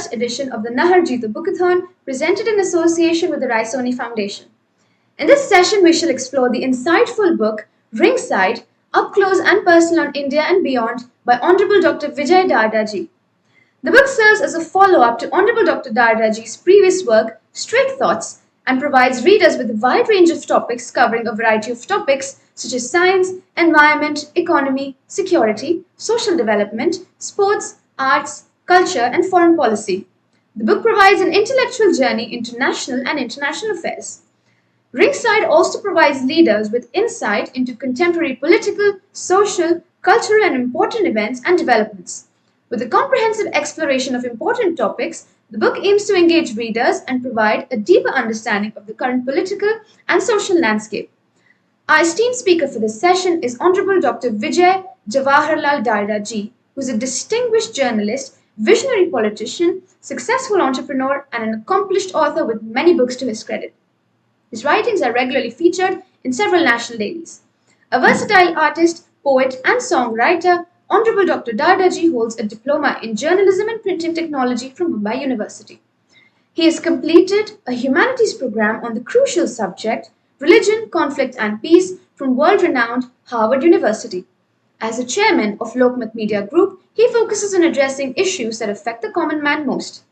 first edition of the Nahar Jeeto Bookathon, presented in association with the Raisoni Foundation. In this session, we shall explore the insightful book Ringside, Up Close and Personal on India and Beyond by Honorable Dr. Vijay Darda Ji. The book serves as a follow-up to Honorable Dr. Darda Ji's previous work, Straight Thoughts, and provides readers with a wide range of topics covering a variety of topics such as science, environment, economy, security, social development, sports, arts, culture, and foreign policy. The book provides an intellectual journey into national and international affairs. Ringside also provides readers with insight into contemporary political, social, cultural, and important events and developments. With a comprehensive exploration of important topics, the book aims to engage readers and provide a deeper understanding of the current political and social landscape. Our esteemed speaker for this session is Honorable Dr. Vijay Jawaharlal Darda Ji, who is a distinguished journalist, visionary politician, successful entrepreneur, and an accomplished author with many books to his credit. His writings are regularly featured in several national dailies. A versatile artist, poet, and songwriter, Honorable Dr. Darda Ji holds a diploma in journalism and printing technology from Mumbai University. He has completed a humanities program on the crucial subject Religion, Conflict and Peace from world-renowned Harvard University. As the chairman of Lokmat Media Group, he focuses on addressing issues that affect the common man most.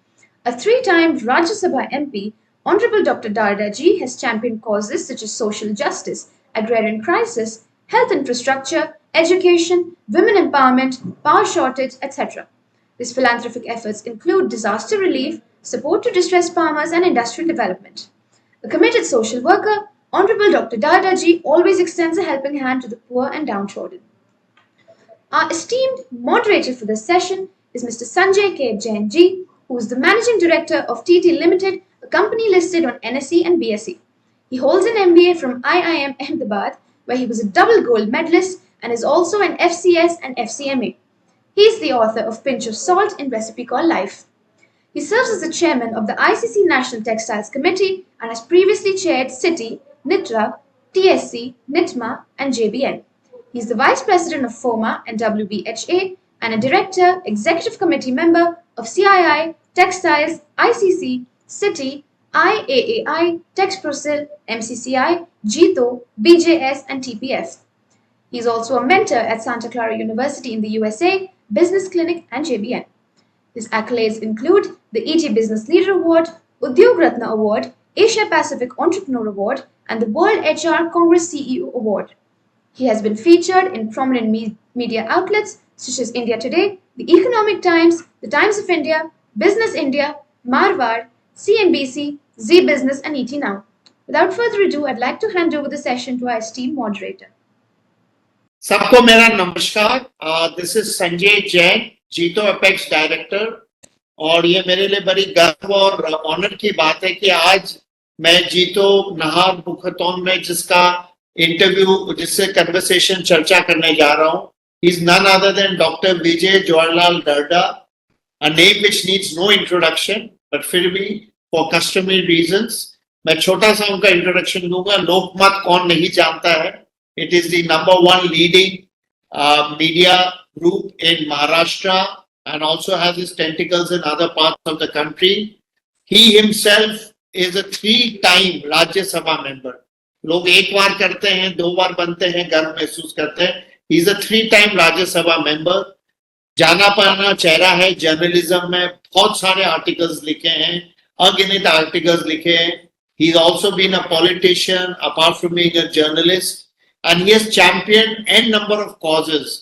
A three-time Rajya Sabha MP, Honorable Dr. Darda Ji has championed causes such as social justice, agrarian crisis, health infrastructure, education, women empowerment, power shortage, etc. His philanthropic efforts include disaster relief, support to distressed farmers, and industrial development. A committed social worker, Honorable Dr. Darda Ji always extends a helping hand to the poor and downtrodden. Our esteemed moderator for this session is Mr. Sanjay K. Jain Ji, who is the Managing Director of TT Limited, a company listed on NSE and BSE. He holds an MBA from IIM Ahmedabad, where he was a double gold medalist and is also an FCS and FCMA. He is the author of Pinch of Salt in Recipe Called Life. He serves as the chairman of the ICC National Textiles Committee and has previously chaired CITI, NITRA, TSC, NITMA, and JBN. He is the vice president of FOMA and WBHA and a director, executive committee member of CII, Textiles, ICC, CITI, IAAI, Texprosil, MCCI, JITO, BJS, and TPF. He is also a mentor at Santa Clara University in the USA, Business Clinic, and JBN. His accolades include the ET Business Leader Award, Udyog Ratna Award, Asia Pacific Entrepreneur Award, and the World HR Congress CEO Award. He has been featured in prominent media outlets such as India Today, The Economic Times, The Times of India, Business India, Marwar, CNBC, Zee Business, and ET Now. Without further ado, I'd like to hand over the session to our esteemed moderator. सबको मेरा नमस्कार. This is Sanjay Jain, जीतो apex director, और ये मेरे लिए बड़ी गर्व और ऑनर की बात है कि आज मैं जीतो नहार बुकथॉन में जिसका इंटरव्यू, जिससे कन्वर्सेशन चर्चा करने जा रहा हूँ. He is none other than doctor Vijay Jawaharlal Darda, a name which needs no introduction, but फिर भी फॉर कस्टमरी रीजंस मैं छोटा सा उनका इंट्रोडक्शन दूंगा. लोकमत कौन नहीं जानता है. It is the number one leading media group in Maharashtra and also has its tentacles in other parts of the country. He himself is a 3-time Rajya Sabha member. लोग एक बार करते हैं, 2 बार बनते हैं, गर्व महसूस करते हैं. He is a 3-time Rajya Sabha member. जाना पाना चेहरा है जर्नलिज्म में. बहुत सारे आर्टिकल्स लिखे हैं, अगिनत आर्टिकल्स लिखे हैं. He has also been a politician apart from being a journalist. And he has championed n number of causes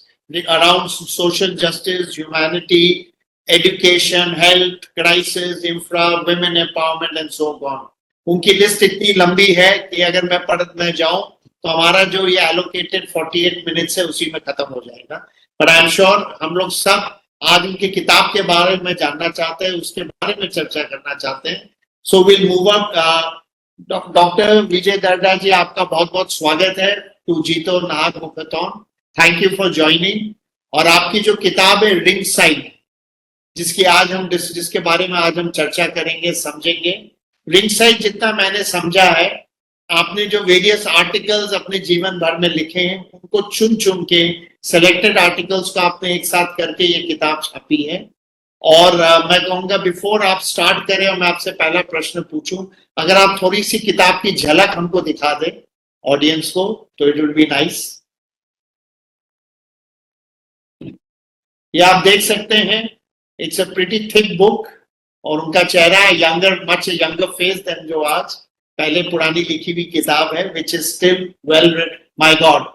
around social justice, humanity, education, health, crisis, infra, women empowerment, and so on. उनकी list इतनी लंबी है कि अगर मैं पढ़ में जाऊं तो हमारा जो ये allocated 48 मिनट्स है उसी में खत्म हो जाएगा. But I'm sure हम लोग सब आज उनकी किताब के बारे में जानना चाहते हैं, उसके बारे में चर्चा करना चाहते हैं. So we'll move up. Doctor Vijay Darda ji, आपका बहुत बहुत स्वागत है to JITO Nahar bookathon. Thank you for joining. और आपकी जो किताब है रिंग साइड, जिसके बारे में आज हम चर्चा करेंगे, समझेंगे. रिंग साइड जितना मैंने समझा है, आपने जो वेरियस आर्टिकल्स अपने जीवन भर में लिखे हैं उनको चुन चुन के सिलेक्टेड आर्टिकल्स को आपने एक साथ करके ये किताब छापी है. और मैं कहूंगा बिफोर आप स्टार्ट करें और मैं आपसे पहला प्रश्न पूछूं, अगर आप थोड़ी सी किताब की झलक हमको दिखा दें ऑडियंस को तो इट विल बी नाइस। ये आप देख सकते हैं, it's a pretty thick book और उनका चेहरा है younger, much younger face than जो आज पहले पुरानी लिखी हुई किताब है, which is still well written. My god,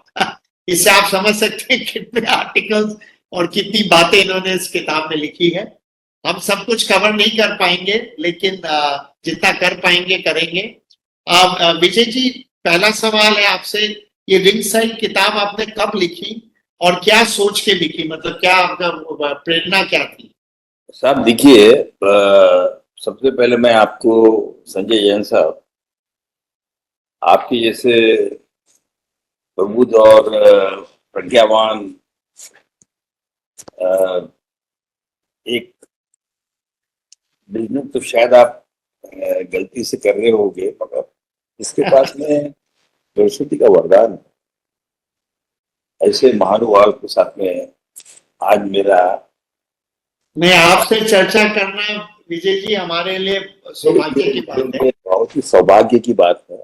इससे आप समझ सकते हैं कितने आर्टिकल्स और कितनी बातें इन्होंने इस किताब में लिखी है। हम सब कुछ कवर नहीं कर पाएंगे, लेकिन जितना कर पाएंगे करेंगे। विजय जी, पहला सवाल है आपसे, ये रिंग साइड किताब आपने कब लिखी और क्या सोच के लिखी, मतलब क्या आपका प्रेरणा क्या थी? साहब देखिए, सबसे पहले मैं आपको, संजय जैन साहब, आपके जैसे प्रबुद्ध और प्रज्ञावान एक बिजनेस तो शायद आप गलती से कर रहे होंगे, मगर इसके पास में सरस्वती का वरदान है। ऐसे महानुभाव के साथ में आज मेरा, मैं आपसे चर्चा करना विजय जी हमारे लिए सौभाग्य की बात है। बहुत ही सौभाग्य की बात है।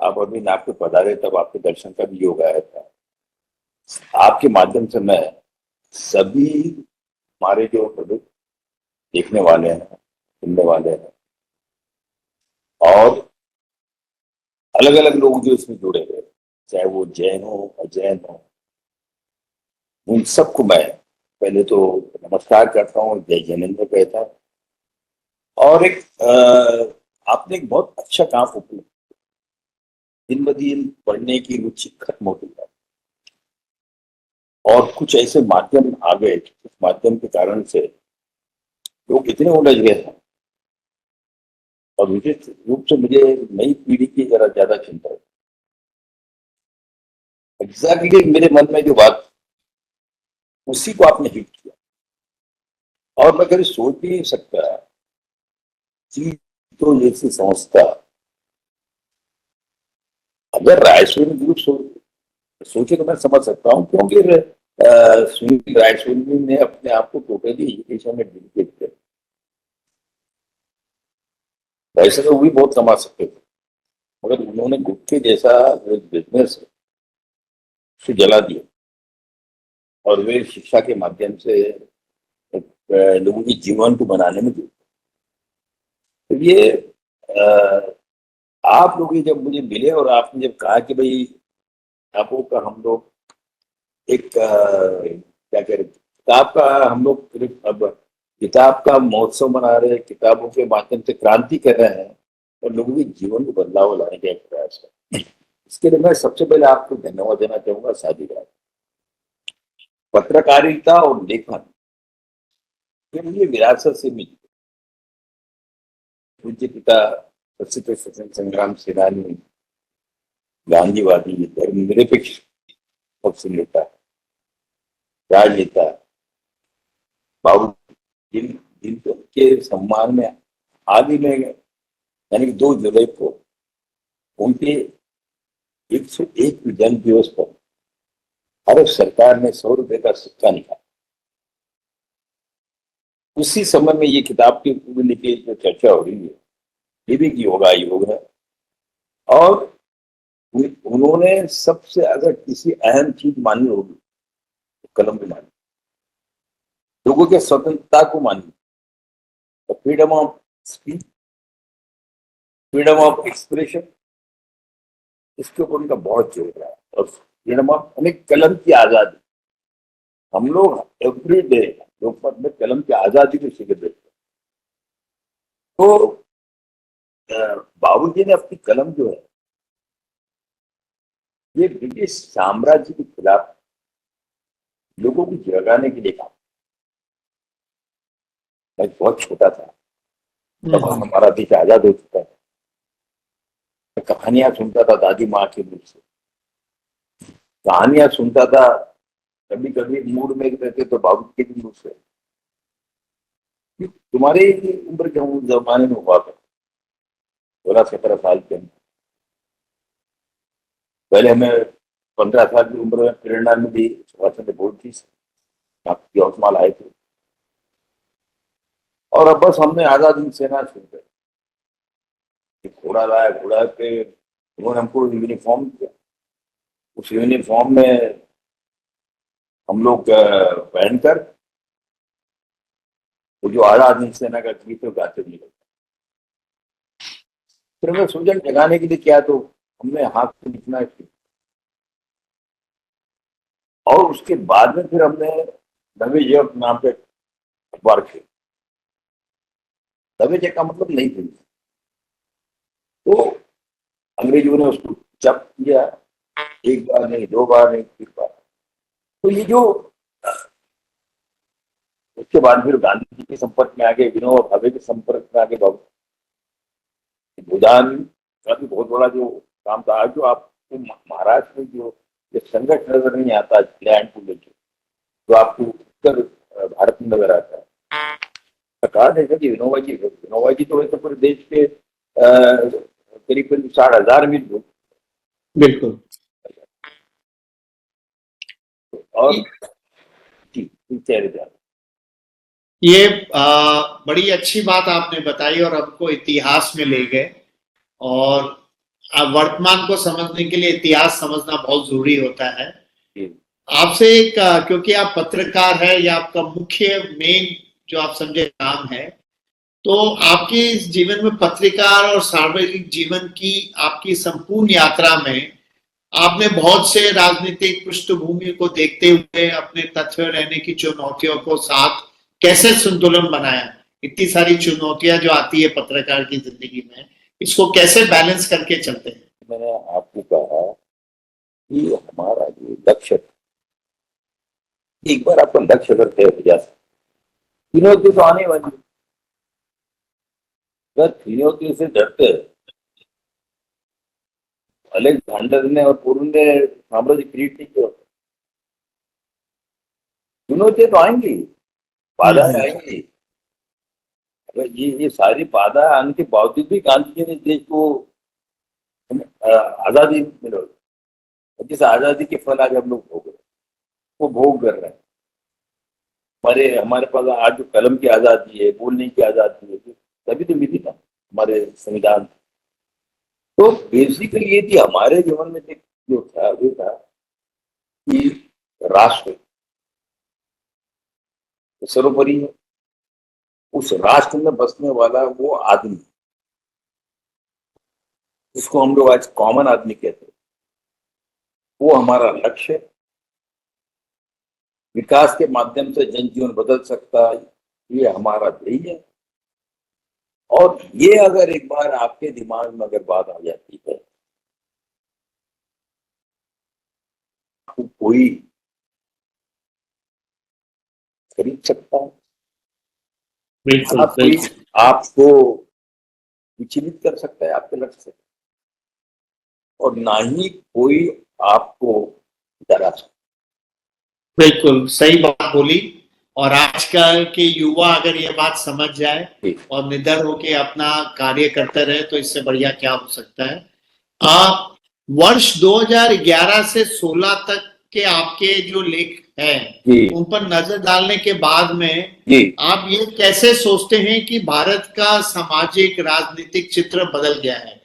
आप अभी नाप पे पधारे तब आपके दर्शन का भी योग आया था। आपके माध्यम से मैं सभी हमारे जो प्रोडक्ट देखने वाले हैं, सुनने वाले हैं और अलग अलग लोग जो इसमें जुड़े हुए, चाहे वो जैन हो अजैन हो, उन सबको मैं पहले तो नमस्कार करता हूँ, जय जैनेन्द्र कहता हूँ। और एक आपने एक बहुत अच्छा काम किया, दिन ब दिन पढ़ने की रुचि खत्म होती है और कुछ ऐसे माध्यम आ गए, उस माध्यम के कारण से लोग इतने उलझ गए हैं। और विशेष रूप से मुझे नई पीढ़ी की जरा ज्यादा चिंता है। एग्जैक्टली मेरे मन में जो बात, उसी को आपने हिट किया। और मैं कभी सोच भी नहीं सकता कि तो जैसी संस्था अगर रायसोनी ग्रुप सोचे तो मैं समझ सकता हूँ, क्योंकि सुनील रायसोनी ने अपने आप को टोटली एजुकेशन में डेडिकेट किया। वैसे तो वो भी बहुत कमा सकते थे, मगर उन्होंने गुटके जैसा जो बिजनेस है उसे जला दिया और वे शिक्षा के माध्यम से लोगों के जीवन को बनाने में जुटे। तो ये आप लोग जब मुझे मिले और आपने जब कहा कि भाई किताबों का हम लोग एक क्या कह रहे, किताब का हम लोग अब किताब का महोत्सव मना रहे हैं, किताबों के माध्यम से क्रांति कर रहे हैं और लोगों के जीवन को बदलाव लाने का एक प्रयास है। इसके लिए मैं सबसे पहले आपको धन्यवाद देना चाहूंगा। साझीदार पत्रकारिता और लेखन ये मुझे विरासत से मिली। पूज्य पिता प्रसिद्ध स्वतंत्र संग्राम सेनानी, गांधीवादी, धर्मनिरपेक्ष पक्ष नेता, राजनेता बाबू, जिनको के सम्मान में हाल ही में यानी 2 जुलाई को उनके 101 जन्म दिवस पर भारत सरकार ने 100 रुपए का सिक्का निकाला। उसी समय में ये किताब की लेके जो चर्चा हो रही है, ये भी योगा योग है। और उन्होंने सबसे अगर किसी अहम चीज मानी होगी तो कलम को मानी, लोगों के स्वतंत्रता को मानी, तो freedom of speech, freedom of expression, इसके ऊपर उनका बहुत जोर रहा है। और फ्रीडम ऑफ हमें कलम की आजादी, हम लोग एवरी डे लोकमत में कलम की आजादी को शिखर देते हैं। तो बाबू जी ने अपनी कलम जो है ये ब्रिटिश साम्राज्य के खिलाफ लोगों को जगाने के लिए काम। मैं बहुत छोटा था तब हमारा देश आजाद हो चुका था। मैं कहानियां सुनता था दादी माँ के मुख से, कहानियां सुनता था, कभी कभी मूड में रहते तो बाबू के भी मुख से। तुम्हारे उम्र के उस जमाने में हुआ था 16-17 साल के अंदर। पहले हमें 15 साल की उम्र में प्रेरणा मिली, सुभाष चंद्र बोस जी से, आप यवतमाल आए थे। और अब बस हमने आजाद हिंद सेना शुरू कर, घोड़ा लाया, घोड़ा पे उन्होंने हमको यूनिफॉर्म दिया। उस यूनिफॉर्म में हम लोग पहनकर वो जो आजाद हिंद सेना का गीत है गाते भी लगता। फिर हमें सूजन जगाने के लिए किया तो हमने हाथ से लिखना शुरू, और उसके बाद में फिर हमने दबे जग नाम पे अखबार किया। दबे जग का मतलब नहीं थी, तो अंग्रेजों ने उसको जब्त किया, एक बार नहीं, दो बार नहीं, तीन बार। तो ये जो उसके बाद फिर गांधी जी के संपर्क में आगे, विनोबा भावे के संपर्क में आगे, बाबू भूदान का भी बहुत बड़ा जो काम था। आज जो आपको महाराष्ट्र में जो ये संघर्ष नजर नहीं आता लैंड को लेकर, जो आपको उत्तर भारत में नजर आता है, कहा देखा कि विनोबा जी तो वैसे पूरे देश के करीब करीब 60,000 मील दूर। बिल्कुल। और जी ये बड़ी अच्छी बात आपने बताई और हमको इतिहास में ले गए, और वर्तमान को समझने के लिए इतिहास समझना बहुत जरूरी होता है। आपसे एक क्योंकि आप पत्रकार है या आपका मुख्य मेन जो आप समझे काम है, तो आपके इस जीवन में पत्रकार और सार्वजनिक जीवन की आपकी संपूर्ण यात्रा में आपने बहुत से राजनीतिक पृष्ठभूमि को देखते हुए अपने तथ्य रहने की चुनौतियों को साथ कैसे संतुलन बनाया। इतनी सारी चुनौतियां जो आती है पत्रकार की जिंदगी में, इसको कैसे बैलेंस करके चलते हैं? मैंने आपको कहा कि हमारा जो लक्ष्य, एक बार आपका लक्ष्य अगर तय हो जाए, चुनौती तो आने वाली, अगर चुनौती से डरते अलेक्जेंडर ने और पूर्व ने साम्राज्य क्रिएट नहीं किया, चुनौतियां तो आएंगी, बाधाएं आएंगी। अगर ये सारी बाधा आने के बावजूद भी गांधी जी ने देश को आजादी मिला, जिस आजादी के फल आज हम लोग भोग रहे, वो भोग कर रहे हैं। हमारे पास आज जो कलम की आजादी है, बोलने की आजादी है, तभी तो मिली ना हमारे संविधान। तो बेसिकली ये थी हमारे जीवन में जो था, वो था कि राष्ट्र सर्वोपरि है, उस राष्ट्र में बसने वाला वो आदमी, जिसको हम लोग आज कॉमन आदमी कहते हैं, वो हमारा लक्ष्य है। विकास के माध्यम से जनजीवन बदल सकता है, ये हमारा ध्येय है। और ये अगर एक बार आपके दिमाग में अगर बात आ जाती है, तो कोई खरीद सकता है, कोई आपको विचलित कर सकता है आपके लक्ष्य से, और ना ही कोई आपको डरा सकता। बिल्कुल सही बात बोली। और आजकल के युवा अगर ये बात समझ जाए और निडर होके अपना कार्य करते रहे, तो इससे बढ़िया क्या हो सकता है। वर्ष 2011 से 16 तक के आपके जो लेख हैं, उन पर नजर डालने के बाद में आप ये कैसे सोचते हैं कि भारत का सामाजिक राजनीतिक चित्र बदल गया है?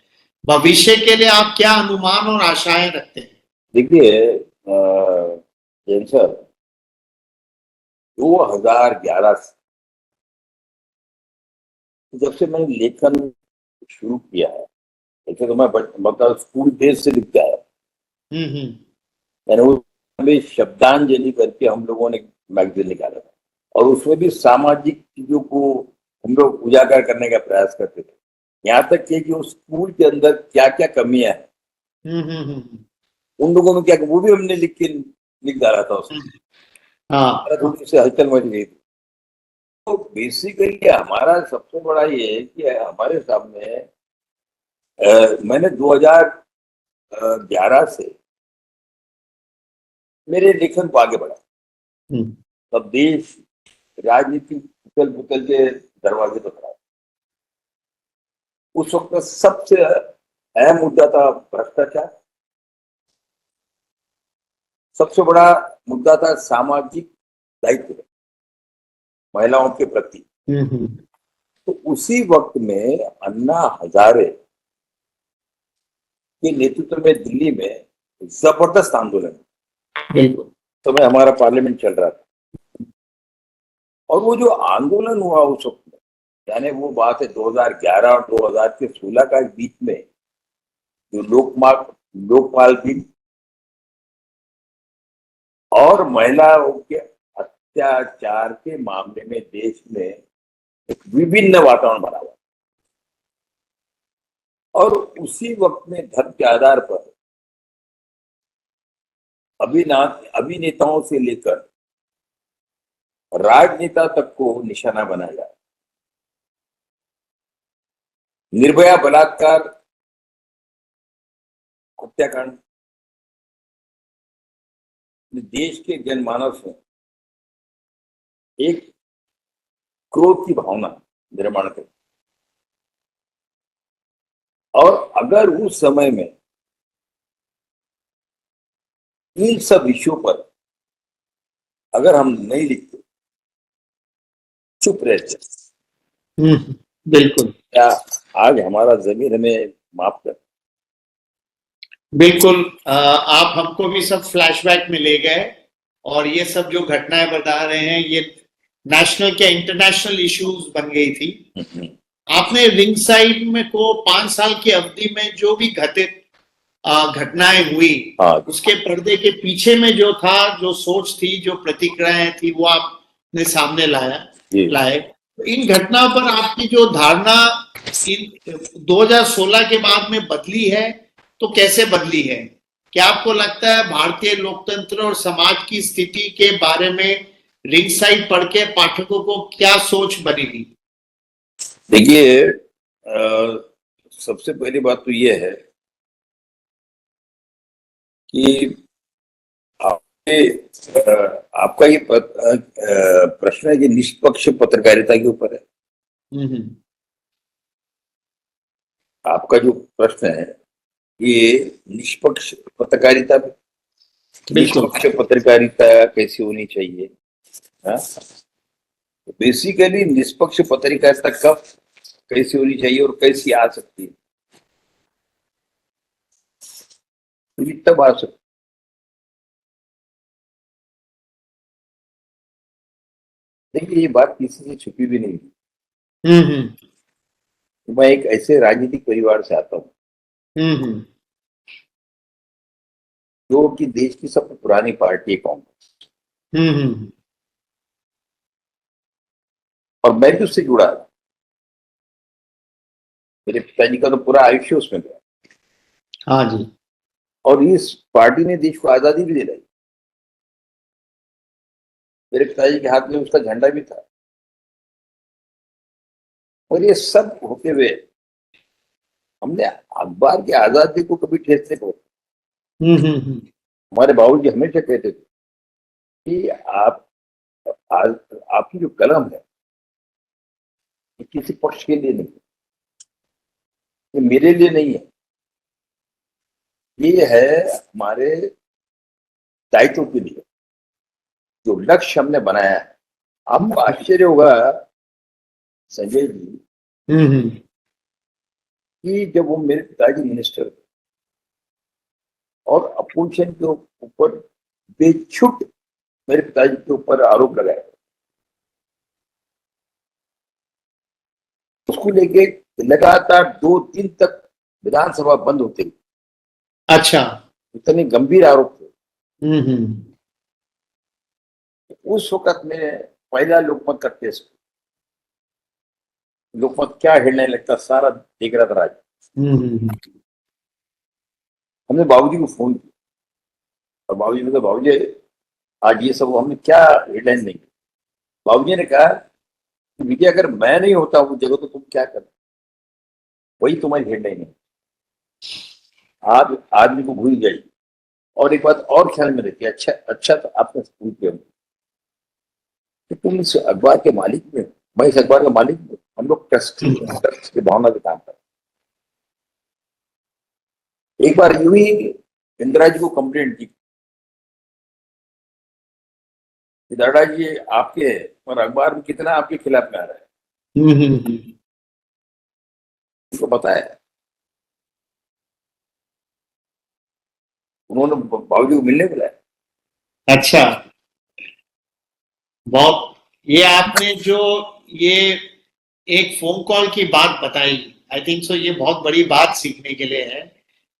भविष्य के लिए आप क्या अनुमान और आशाएं रखते हैं? देखिए जैन सर, 2011 से जब से मैंने लेखन शुरू किया है, ऐसे तो मैं मतलब स्कूल डेज से लिखता है। मैंने वो शब्दांजलि करके हम लोगों ने मैगजीन निकाला था, और उसमें भी सामाजिक चीजों को हम लोग उजागर करने का प्रयास करते थे। यहाँ तक कि उस स्कूल के अंदर क्या क्या कमियां हैं, उन लोगों में क्या, वो भी हमने लिख डाला था उसमें। थोड़ी सी हलचल मच गई थी। तो बेसिकली हमारा सबसे बड़ा ये है कि हमारे सामने मैंने 2011 से मेरे लेखन को आगे बढ़ा। तब देश राजनीति उथल पुथल के दरवाजे पर खड़ा। उस वक्त सबसे अहम मुद्दा था भ्रष्टाचार, सबसे बड़ा मुद्दा था सामाजिक दायित्व महिलाओं के प्रति, तो उसी वक्त में अन्ना हजारे के नेतृत्व में दिल्ली में जबरदस्त आंदोलन, बिल्कुल, समय हमारा पार्लियामेंट चल रहा था, और वो जो आंदोलन हुआ उस वक्त में, यानी वो बात है 2011 और 2016 का बीच में, जो लोकपाल बिल और महिलाओं के अत्याचार के मामले में देश में एक विभिन्न वातावरण बना हुआ, और उसी वक्त में धर्म के आधार पर अभिनेताओं से लेकर राजनेता तक को निशाना बनाया। निर्भया बलात्कार हत्याकांड देश के जनमानस में एक क्रोध की भावना निर्माण कर, और अगर उस समय में इन सब विषयों पर अगर हम नहीं लिखते, चुप रहते, बिल्कुल, क्या आज हमारा जमीन हमें माफ कर? बिल्कुल। आप हमको भी सब फ्लैशबैक में ले गए, और ये सब जो घटनाएं बता रहे हैं ये नेशनल क्या इंटरनेशनल इश्यूज बन गई थी। आपने रिंग साइड में को 5 साल की अवधि में जो भी घटित घटनाएं हुई, हाँ, उसके पर्दे के पीछे में जो था, जो सोच थी, जो प्रतिक्रियाएं थी, वो आपने सामने लाए। तो इन घटनाओं पर आपकी जो धारणा 2016 के बाद में बदली है, तो कैसे बदली है? क्या आपको लगता है भारतीय लोकतंत्र और समाज की स्थिति के बारे में रिंग साइड पढ़ के पाठकों को क्या सोच बनेगी? देखिए, सबसे पहली बात तो ये है कि आपका ये प्रश्न है कि निष्पक्ष पत्रकारिता के ऊपर है। आपका जो प्रश्न है ये निष्पक्ष पत्रकारिता, निष्पक्ष पत्रकारिता कैसी होनी चाहिए। बेसिकली निष्पक्ष पत्रकारिता कब कैसी होनी चाहिए और कैसी आ सकती है, तो तब आ सकती। देखिए, ये बात किसी से छुपी भी नहीं है। मैं एक ऐसे राजनीतिक परिवार से आता हूँ जो कि देश की सबसे पुरानी पार्टी है कांग्रेस, और मैं भी उससे जुड़ा था। मेरे पिताजी का तो पूरा आयुष्य उसमें गया। हाँ जी। और इस पार्टी ने देश को आजादी भी दिलाई। मेरे पिताजी के हाथ में उसका झंडा भी था, और ये सब होते हुए हमने अखबार की आजादी को कभी ठेस नहीं पहुंचा। हमारे बाबूजी हमेशा कहते थे कि आपकी जो कलम है ये किसी पक्ष के लिए नहीं, ये मेरे लिए नहीं है, ये है हमारे दायित्व के लिए, जो लक्ष्य हमने बनाया है। आपको आश्चर्य होगा संजय जी कि जब वो मेरे पिताजी मिनिस्टर थे और अपोजिशन के ऊपर बेछूट मेरे पिताजी के ऊपर आरोप लगाए, उसको लेके लगातार 2 दिन तक विधानसभा बंद होती रही। अच्छा, इतने गंभीर आरोप थे। उस वक्त में पहला लोकमत का टेस्ट, लोकमत क्या हिलने लगता सारा देख रहा था राज्य। हमने बाबूजी को फोन किया और बाबूजी ने कहा, बाबूजी आज ये सब हमने क्या हेडलाइन नहीं। बाबूजी ने कहा कि विजय, अगर मैं नहीं होता उस जगह तो तुम क्या करते, वही तुम्हारी हेडलाइन है। आज आदमी को भूल जाइए। और एक बात और ख्याल में रखिए, अच्छा तो आपने पूछ किया कि तुम इस अखबार के मालिक में, मैं इस अखबार का मालिक हूं, हम लोग ट्रस्ट की भावना से काम करते। एक बार यूं ही इंदिरा जी को कंप्लेंट की, दादा जी आपके और अखबार में कितना आपके खिलाफ में आ रहा है, हम्म। उनको बताया, उन्होंने बाबूजी को मिलने बुलाया। अच्छा, बहुत, ये आपने जो ये एक फोन कॉल की बात बताई, आई थिंक सो ये बहुत बड़ी बात सीखने के लिए है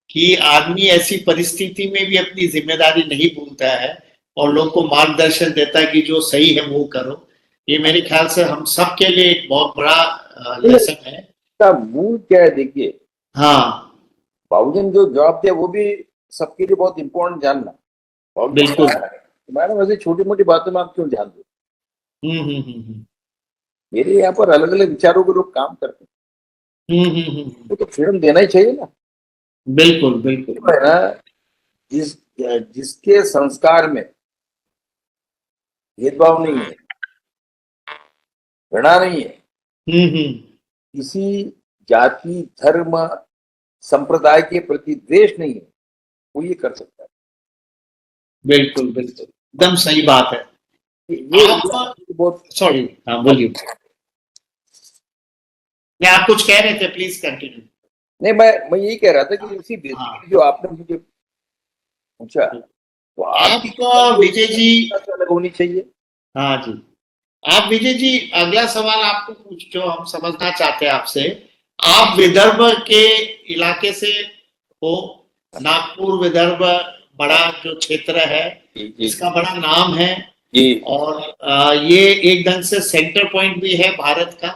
कि आदमी ऐसी परिस्थिति में भी अपनी जिम्मेदारी नहीं भूलता है और लोग को मार्गदर्शन देता है कि जो सही है वो करो। ये मेरे ख्याल से हम सब के लिए एक बहुत बड़ा लेसन है। इसका मूल क्या है, देखिए, हाँ, बाबूजी ने जो जवाब दिया वो भी सबके लिए बहुत इंपॉर्टेंट जानना। बाबूजी ने बिल्कुल। कहा कि मैडम वैसे छोटी मोटी बातों में आप क्यों ध्यान दो, हम्म। मेरे यहाँ पर अलग अलग विचारों के लोग काम करते हैं, वो तो फ्रीडम देना ही चाहिए ना। बिल्कुल बिल्कुल। है ना, जिस जिसके संस्कार में भेदभाव नहीं है, घृणा नहीं है, हम्म। किसी जाति धर्म संप्रदाय के प्रति द्वेष नहीं है, वो ये कर सकता है। बिल्कुल बिल्कुल, एकदम सही बात है। ये आप, बहुत, सॉरी, हाँ बोलिए। नहीं, आप कुछ कह रहे थे, प्लीज कंटिन्यू। नहीं, मैं यही कह रहा था कि इसी बेसिकली हाँ, जो आपने मुझे पूछा, तो आपकी आप विजय जी, अलग होनी चाहिए। हाँ जी, आप विजय जी, अगला सवाल आपको पूछ, जो हम समझना चाहते हैं आपसे, आप विदर्भ के इलाके से हो। नागपुर विदर्भ बड़ा जो क्षेत्र है, जी जी इसका बड़ा नाम है। जी और ये एक ढंग से सेंटर पॉइंट भी है भारत का।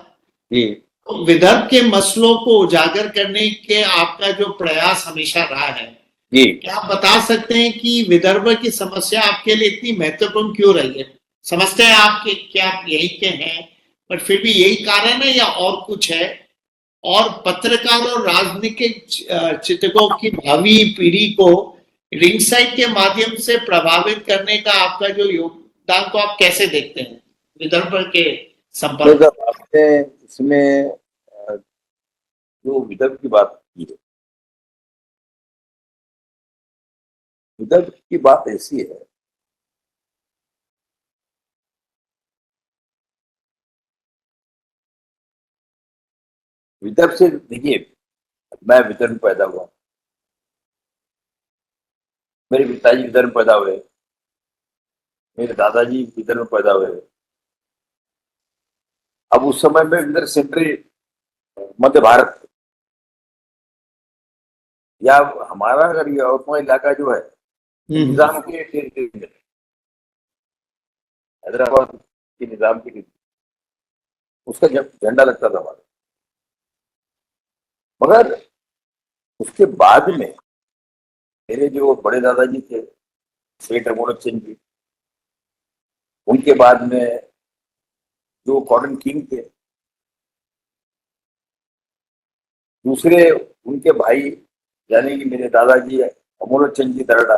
जी तो विदर्भ के मसलों को उजागर करने के आपका जो प्रयास हमेशा रहा है, जी। क्या आप बता सकते हैं कि विदर्भ की समस्या आपके लिए इतनी महत्वपूर्ण क्यों रही है? समझते हैं आपके, क्या आप यही के हैं, पर फिर भी यही कारण है या और कुछ है? और पत्रकार और राजनीतिक चिंतकों की भावी पीढ़ी को रिंग साइड के माध्यम से प्रभावित करने का आपका जो योगदान को आप कैसे देखते हैं विदर्भ के तो संपर्क? जब आपने इसमें जो विदर्भ की बात की है, विदर्भ की बात ऐसी है, विदर्भ से देखिए, मैं विदर्भ में पैदा हुआ, मेरे पिताजी विदर्भ में पैदा हुए, मेरे दादाजी विदर्भ में पैदा हुए। अब उस समय में विदर्भ सेंट्रल मध्य भारत, या हमारा अगर ये यवतमाल इलाका जो है, निजाम के टेरिटरी में, हैदराबाद के निजाम की, उसका झंडा लगता था हमारा। मगर उसके बाद में मेरे जो बड़े दादाजी थे, सेठ अमोलक सिंह जी, उनके बाद में जो कॉटन किंग थे, दूसरे उनके भाई, यानी कि मेरे दादाजी अमोलक चंद जी दरडा,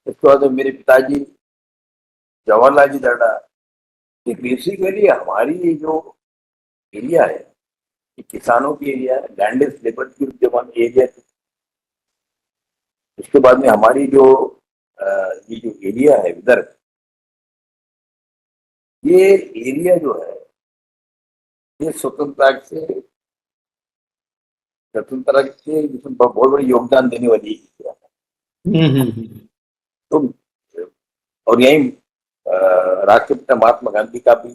उसके बाद में मेरे पिताजी जवाहरलाल जी दरडा। ये बेसिकली हमारी ये जो एरिया है, ये किसानों की एरिया है, लैंडलेस लेबर की जमान एरिया थी। उसके बाद में हमारी जो ये जो एरिया है विदर्भ, ये एरिया जो है, ये स्वतंत्रता के जिसमें बहुत बड़ी योगदान देने वाली एरिया है। तो और यही राष्ट्रपिता महात्मा गांधी का भी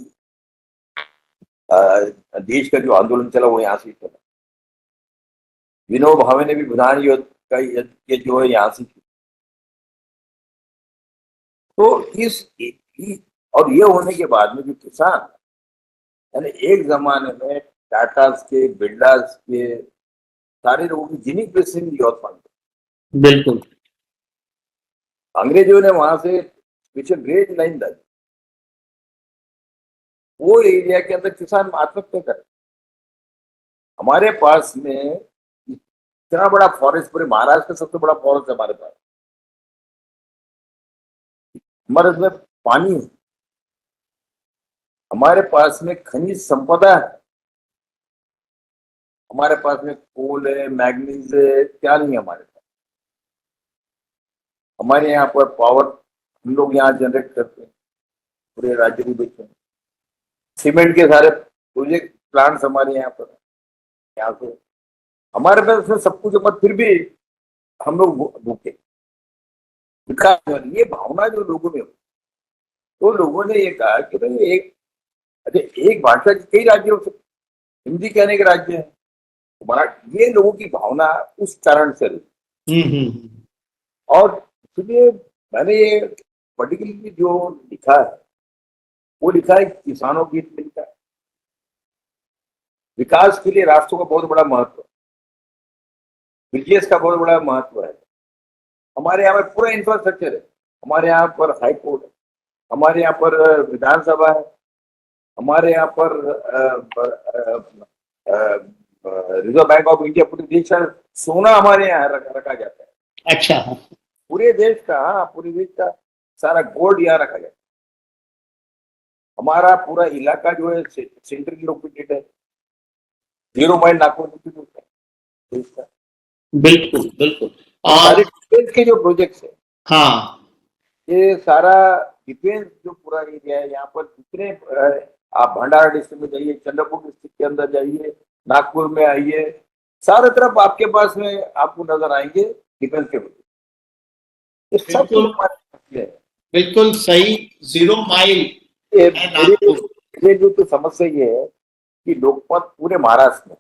देश का जो आंदोलन चला वो यहाँ से चला। विनोबा भावे ने भी विधान युद्ध का ये जो है यहाँ से की। तो और ये होने के बाद में जो किसान, यानी एक जमाने में टाटा के, बिरला के, सारे लोगों की जिनी पे यौतमान, बिल्कुल। अंग्रेजों ने वहां से पीछे ग्रेट लाइन डाली, वो एरिया के अंदर किसान आत्महत्या कर। हमारे पास में इतना बड़ा फॉरेस्ट, पूरे महाराष्ट्र का सबसे बड़ा फॉरेस्ट है हमारे पास। हमारे इसमें पानी है, हमारे पास में खनिज संपदा है, हमारे पास में कोल है, मैग्नीज है, क्या नहीं है हमारे पास। हमारे यहाँ पर पावर हम लोग यहाँ जनरेट करते हैं, पूरे राज्य को देते हैं। सीमेंट के सारे प्रोजेक्ट प्लांट्स हमारे यहाँ पर, यहाँ पे हमारे पास में सब कुछ, मत फिर भी हम लोग भूखे। विकास ये भावना जो लोगों में, तो लोगों ने ये कहा कि भाई एक भाषा के कई राज्य हो सकते, हिंदी कहने के राज्य है, ये लोगों की भावना उस कारण से रही। और इसलिए मैंने ये पर्टिकुलरली जो लिखा है वो लिखा है किसानों की मिलता है। विकास के लिए राष्ट्रों का बहुत बड़ा महत्व है, बिजनेस का बहुत बड़ा महत्व है। हमारे यहाँ पर पूरा इंफ्रास्ट्रक्चर है, हमारे यहाँ पर हाई कोर्ट है, हमारे यहाँ पर विधानसभा है, हमारे यहाँ पर रिजर्व बैंक ऑफ इंडिया, पूरे देश का सोना हमारे यहाँ रखा जाता है। अच्छा, पूरे देश का, हाँ, पूरे देश का सारा गोल्ड यहाँ रखा जाता है। हमारा पूरा इलाका जो है सेंट्रली लोकेटेड है, 0 माइल नाकोटिक होता है देश का। बिल्कुल बिल्कुल। और सारे डिफेंस के जो प्रोजेक्ट्स है, हाँ, ये सारा डिफेंस जो पूरा एरिया है, यहाँ पर जितने आप भंडारा डिस्ट्रिक्ट में जाइए, चंद्रपुर डिस्ट्रिक्ट के अंदर जाइए, नागपुर में आइए, सारे तरफ आपके पास में आपको नजर आएंगे डिफेंस के प्रोजेक्ट। ये सब बिल्कुल हमारे है। बिल्कुल सही। 0 माइल है नागपुर। मेरे जो तो समस्या ये है कि लोकमत पूरे महाराष्ट्र में,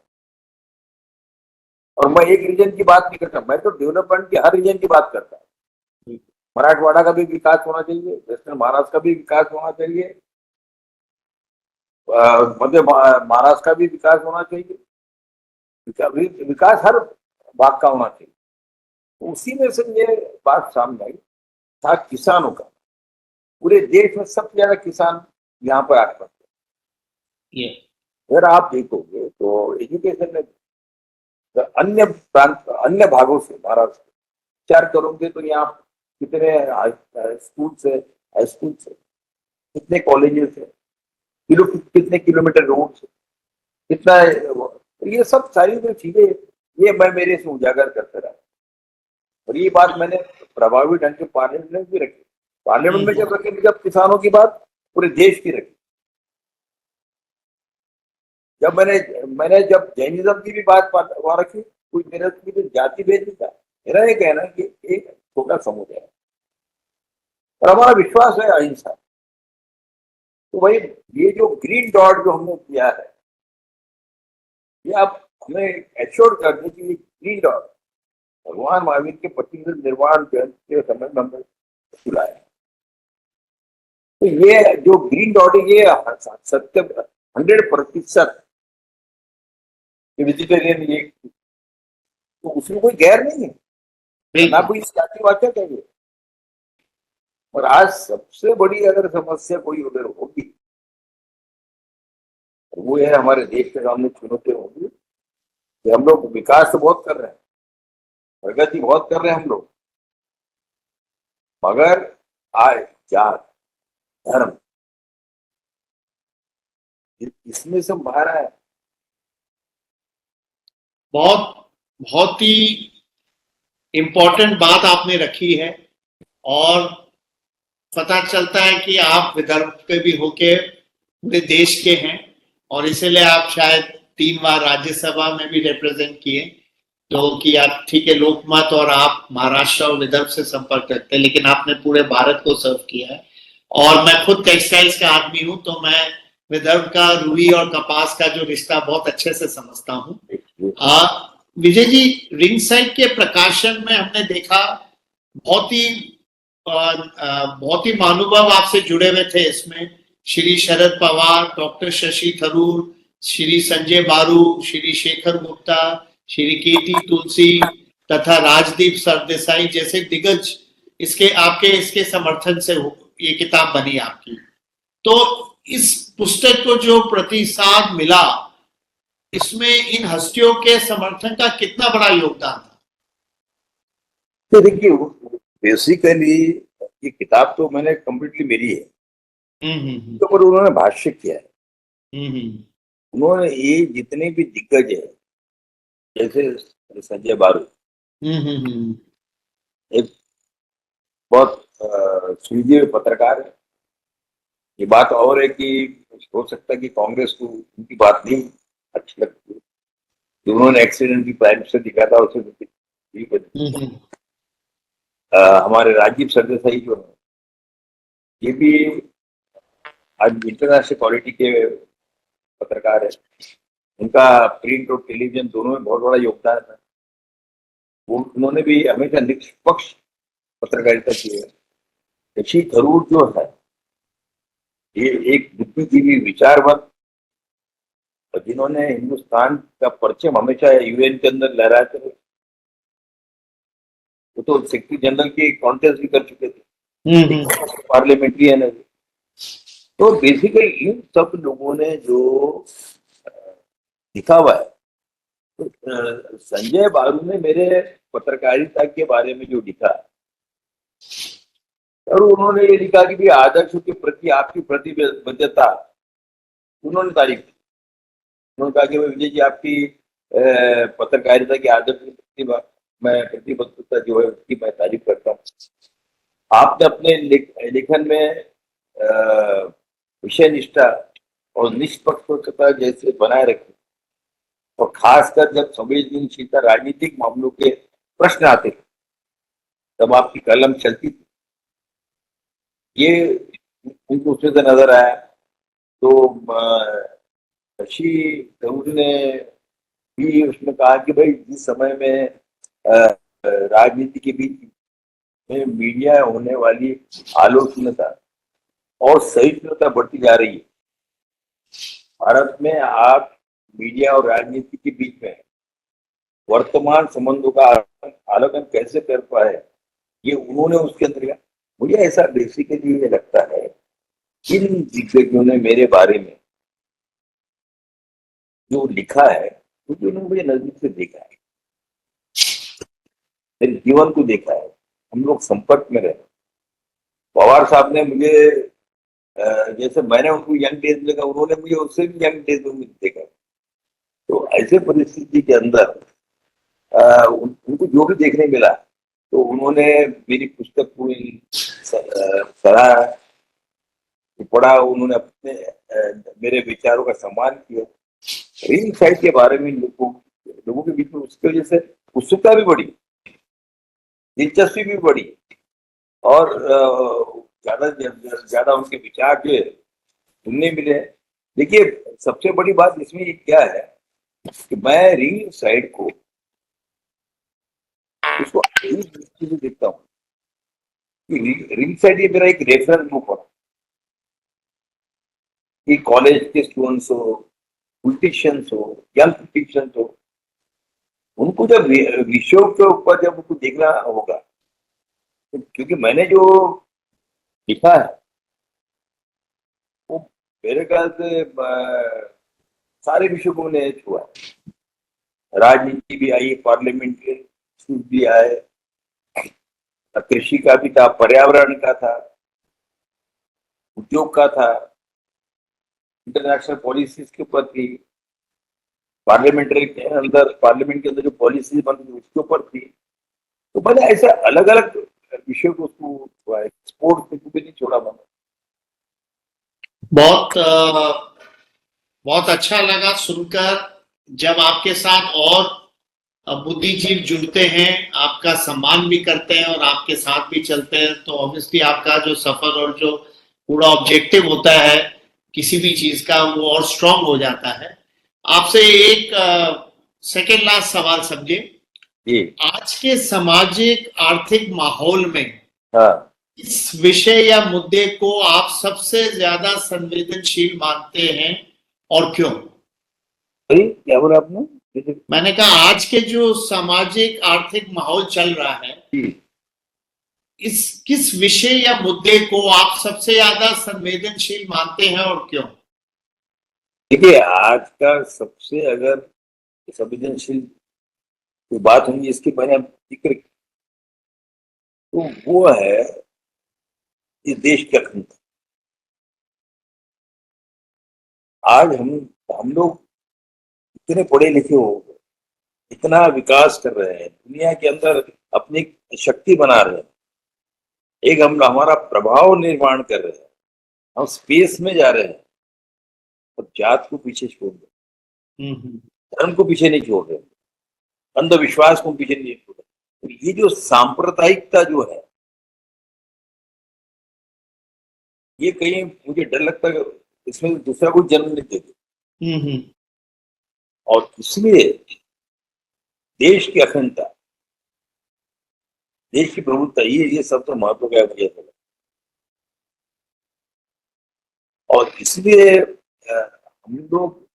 और मैं एक रीजन की बात नहीं करता, मैं तो डेवलपमेंट की हर रीजन की बात करता हूँ। मराठवाड़ा का भी विकास होना चाहिए, वेस्टर्न महाराष्ट्र का भी विकास होना चाहिए, मध्य महाराष्ट्र का भी विकास होना चाहिए, विकास हर भाग का होना चाहिए। तो उसी में से ये बात सामने आई था किसानों का। पूरे देश में सबसे ज्यादा किसान यहाँ पर आत्महत्या। अगर आप देखोगे तो एजुकेशन में अन्य प्रांत, अन्य भागों से महाराष्ट्र विचार करोगे तो यहाँ कितने स्कूल से, हाई स्कूल से, कितने कॉलेजेस है, कितने किलोमीटर रोड से, कितना, ये सब सारी जो चीजें ये मैं मेरे से उजागर करते रहा। और ये बात मैंने प्रभावी ढंग से पार्लियामेंट में भी रखी। पार्लियामेंट में जब रखी, जब किसानों की बात पूरे देश की रखी। जब मैंने जब जैनिज्म की भी बात वहां रखी, कोई मेरा जाति भेद नहीं था। मेरा ये कहना है कि एक छोटा समुदाय है और हमारा विश्वास है अहिंसा। तो भाई ये जो ग्रीन डॉट जो हमने किया है, ये आप हमें एश्योर कर दें कि ये ग्रीन डॉट भगवान महावीर के 25 निर्वाण जयंती के समय में हमने खिलाया। तो ये जो ग्रीन डॉट है, ये सत्य 100% वेजिटेरियन, ये तो उसमें कोई गैर नहीं है, ना कोई जातिवाचक है ये। और आज सबसे बड़ी अगर समस्या कोई उधर होगी, वो है हमारे देश के सामने चुनौती होगी कि हम लोग विकास तो बहुत कर रहे हैं, प्रगति बहुत कर रहे हैं हम लोग, मगर आय, जात, धर्म, इसमें सब बाहर आया। बहुत ही इम्पोर्टेंट बात आपने रखी है। और पता चलता है कि आप विदर्भ के भी होके पूरे देश के हैं, और इसीलिए आप शायद 3 बार राज्यसभा में भी रिप्रेजेंट किए। तो कि आप ठीक है लोकमत और आप महाराष्ट्र और विदर्भ से संपर्क रखते हैं, लेकिन आपने पूरे भारत को सर्व किया है। और मैं खुद टेक्सटाइल्स का आदमी हूं, तो मैं विदर्भ का रुई और कपास का जो रिश्ता बहुत अच्छे से समझता हूं। विजय जी, रिंग साइड के प्रकाशन में हमने देखा बहुत ही महानुभाव आपसे जुड़े हुए थे इसमें। श्री शरद पवार, डॉक्टर शशि थरूर, श्री संजय बारू, श्री शेखर गुप्ता, श्री केटी तुलसी तथा राजदीप सरदेसाई जैसे दिग्गज इसके समर्थन से ये किताब बनी आपकी। तो इस पुस्तक को जो प्रतिसाद मिला, इसमें इन हस्तियों के समर्थन का कितना बड़ा योगदान था? तो देखिए, बेसिकली ये किताब तो मैंने कंप्लीटली मेरी है, तो पर उन्होंने भाष्य किया है। उन्होंने ये जितने भी दिग्गज है, जैसे संजय बारू, एक बहुत सुलझे पत्रकार है। ये बात और है कि हो सकता है कि कांग्रेस को उनकी बात नहीं अच्छी लगती, जो उन्होंने एक्सीडेंट की प्राइम से दिखा था उसे तो ठीक है। हमारे राजीव सरदेसाई जो है, ये भी आज इंटरनेशनल क्वालिटी के पत्रकार है। उनका प्रिंट और टेलीविजन दोनों में बहुत बड़ा योगदान है। उन्होंने भी हमेशा निष्पक्ष पत्रकारिता की है। शशि थरूर जो है, ये एक बुद्धिजीवी विचारवंत, जिन्होंने हिंदुस्तान का परचम हमेशा यूएन के अंदर लहराते रहे। वो तो सेक्रेटरी जनरल के कॉन्टेस्ट भी कर चुके थे, पार्लियामेंट्रियन है। तो बेसिकली इन सब लोगों ने जो लिखा हुआ है, तो संजय बारू ने मेरे पत्रकारिता के बारे में जो लिखा, और उन्होंने ये लिखा कि भी आदर्शों के प्रति आपकी प्रतिबद्धता, उन्होंने तारीफ की। उन्होंने कहा कि विजय जी, आपकी पत्रकारिता के आदर्श के प्रति मैं प्रतिबद्धता जो है उसकी मैं तारीफ करता हूँ। आपने अपने लेखन में विषय निष्ठा और निष्पक्षता जैसे बनाए रखे, और खासकर जब संवेदनशीलता राजनीतिक मामलों के प्रश्न आते थे तब आपकी कलम चलती थी। ये उनको उसमें से नजर आया। तो शशि थरूर ने भी उसमें कहा कि भाई जिस समय में राजनीति के बीच में मीडिया होने वाली आलोचना और सहिष्णुता बढ़ती जा रही है, भारत में आप मीडिया और राजनीति के बीच में वर्तमान संबंधों का आलोकन कैसे कर पाए, ये उन्होंने उसके अंदर। मुझे ऐसा बेसिकली ये लगता है, इन दिग्गजों ने मेरे बारे में जो लिखा है, क्योंकि उन्होंने मुझे नजदीक से देखा है, मेरे जीवन को देखा है, हम लोग संपर्क में रहे। पवार साहब ने मुझे जैसे मैंने उनको यंग डेज में देखा, उन्होंने मुझे उससे भी यंग डेज में देखा। तो ऐसे परिस्थिति के अंदर उनको जो भी देखने मिला, तो उन्होंने मेरी पुस्तक को सराहा, पढ़ा, उन्होंने अपने मेरे विचारों का सम्मान किया। रिंग साइड के बारे में लोगों के बीच में उसकी वजह से उत्सुकता भी बढ़ी, दिलचस्पी भी बढ़ी, और ज्यादा उनके विचार जो है सुनने मिले। देखिए, सबसे बड़ी बात इसमें ये क्या है कि मैं रिंग साइड को उसको देखता हूँ कि रिंग साइड ये मेरा एक रेफरेंस बुक है कि कॉलेज के स्टूडेंट्स हो, पॉलिटिशियंस हो, यंग पॉलिटिशियंस हो, उनको जब विषयों के ऊपर जब उनको देखना होगा, तो क्योंकि मैंने जो लिखा है वो मेरे ख्याल से सारे विषयों को मैंने छुआ। राजनीति भी आई, पार्लियामेंट्री भी आए, कृषि का भी था, पर्यावरण का था, उद्योग का था, इंटरनेशनल पॉलिसीज के ऊपर थी, पार्लियामेंट के अंदर जो पॉलिसी बन रही उसके ऊपर थी। तो मैंने ऐसे अलग अलग विषयों को उसको स्पोर्ट्स में भी नहीं छोड़ा मैंने। बहुत अच्छा लगा सुनकर, जब आपके साथ और बुद्धिजीव जुड़ते हैं, आपका सम्मान भी करते हैं और आपके साथ भी चलते हैं, तो ऑब्वियसली आपका जो सफर और जो पूरा ऑब्जेक्टिव होता है किसी भी चीज का, वो और स्ट्रांग हो जाता है। आपसे एक सेकेंड लास्ट सवाल समझे, आज के सामाजिक आर्थिक माहौल में इस विषय या मुद्दे को आप सबसे ज्यादा संवेदनशील मानते हैं और क्यों? क्या बोला आपने? मैंने कहा, आज के जो सामाजिक आर्थिक माहौल चल रहा है, इस किस विषय या मुद्दे को आप सबसे ज्यादा संवेदनशील मानते हैं और क्यों? देखिए, आज का सबसे अगर संवेदनशील कोई बात होगी इसके मैंने जिक्र, तो वो है इस देश की अखंडता। आज हम लोग इतने पढ़े लिखे हो गए, इतना विकास कर रहे हैं, दुनिया के अंदर अपनी शक्ति बना रहे हैं, एक हम हमारा प्रभाव निर्माण कर रहे हैं, हम स्पेस में जा रहे हैं, और जात को पीछे छोड़ रहे, हम्म, धर्म को पीछे नहीं छोड़ रहे, अंधविश्वास को पीछे नहीं छोड़ रहे। तो ये जो सांप्रदायिकता जो है, ये कहीं मुझे डर लगता है कि इसमें दूसरा कोई जन्म नहीं देते। हम्म, और इसलिए देश की अखंडता, देश की प्रभुत्ता, ये सबसे महत्व का है। और इसलिए हम लोग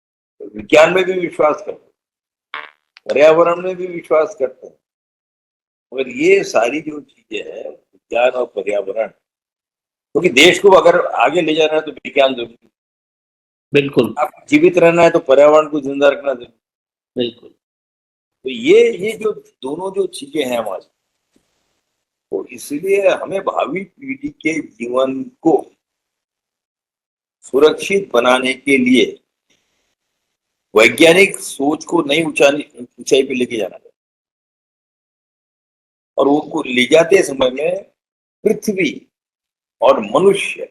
विज्ञान में भी विश्वास करते हैं, पर्यावरण में भी विश्वास करते हैं, मगर ये सारी जो चीजें हैं, विज्ञान और पर्यावरण, क्योंकि देश को अगर आगे ले जाना है तो विज्ञान जरूरी है, बिल्कुल आप जीवित रहना है तो पर्यावरण को जिंदा रखना जरूरी है। बिल्कुल। तो ये जो दोनों जो चीजें हैं हमारी, तो इसलिए हमें भावी पीढ़ी के जीवन को सुरक्षित बनाने के लिए वैज्ञानिक सोच को नई ऊंचाई पे लेके जाना है। और उनको ले जाते समय में पृथ्वी और मनुष्य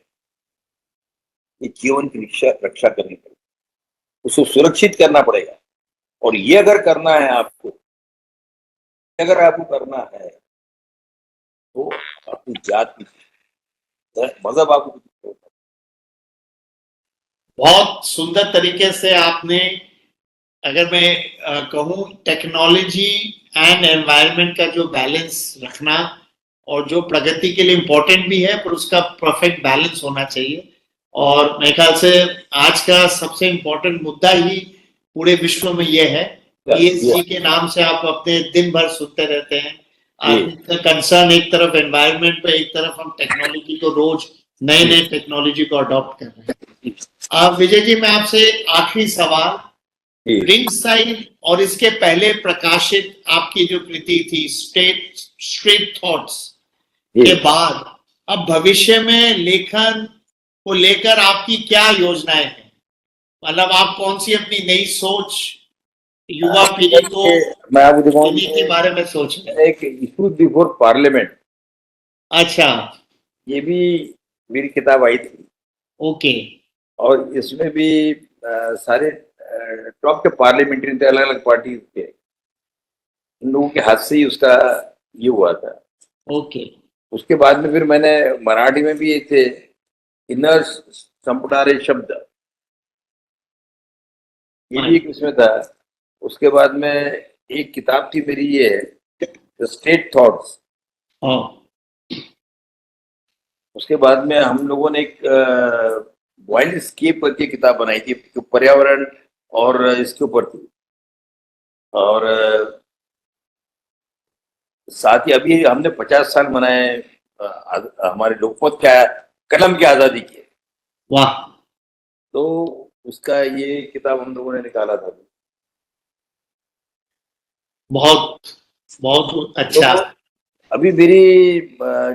के जीवन की रक्षा करनी पड़ेगी, उसको सुरक्षित करना पड़ेगा। और ये अगर करना है आपको, अगर आपको करना है तो अपनी जात की, मजहब आपको, बहुत सुंदर तरीके से आपने, अगर मैं कहूँ, टेक्नोलॉजी एंड एनवायरनमेंट का जो बैलेंस रखना, और जो प्रगति के लिए इम्पोर्टेंट भी है, पर उसका परफेक्ट बैलेंस होना चाहिए। और मेरे ख्याल से आज का सबसे इम्पोर्टेंट मुद्दा ही पूरे विश्व में ये है। ESG के नाम से आप अपने दिन भर सुनते रहते हैं। आदमी का कंसर्न एक तरफ एनवायरनमेंट पे, एक तरफ हम टेक्नोलॉजी को रोज नए टेक्नोलॉजी को अडॉप्ट कर रहे हैं। विजय जी, मैं आपसे आखिरी सवाल, रिंग साइड और इसके पहले प्रकाशित आपकी जो कृति थी स्ट्रेट थॉट्स के बाद, अब भविष्य में लेखन को लेकर आपकी क्या योजनाएं हैं? मतलब आप कौन सी अपनी नई सोच युवा पीढ़ी को मैं आपको देने के बारे में सोच रहे हैं? एक इशू बिफोर पार्लियामेंट, अच्छा, ये भी मेरी किताब आई थी। ओके। और इसमें भी सारे टॉप के पार्लियामेंट्री थे, अलग अलग पार्टी के, इन लोगों के हाथ से ही उसका ये हुआ था। ओके। उसके बाद में फिर मैंने मराठी में भी थे, इनर संपुटारे शब्द, ये भी एक इसमें था। उसके बाद में एक किताब थी मेरी, ये स्टेट थॉट्स। उसके बाद में हम लोगों ने एक वाइल्ड स्केप करके किताब बनाई थी, जो पर्यावरण और इसके ऊपर थी। और साथ ही अभी हमने 50 साल मनाए हमारे लोकमत क्या कलम की आजादी की। वाह। तो उसका ये किताब हम लोगों ने निकाला था। बहुत बहुत अच्छा। तो अभी मेरी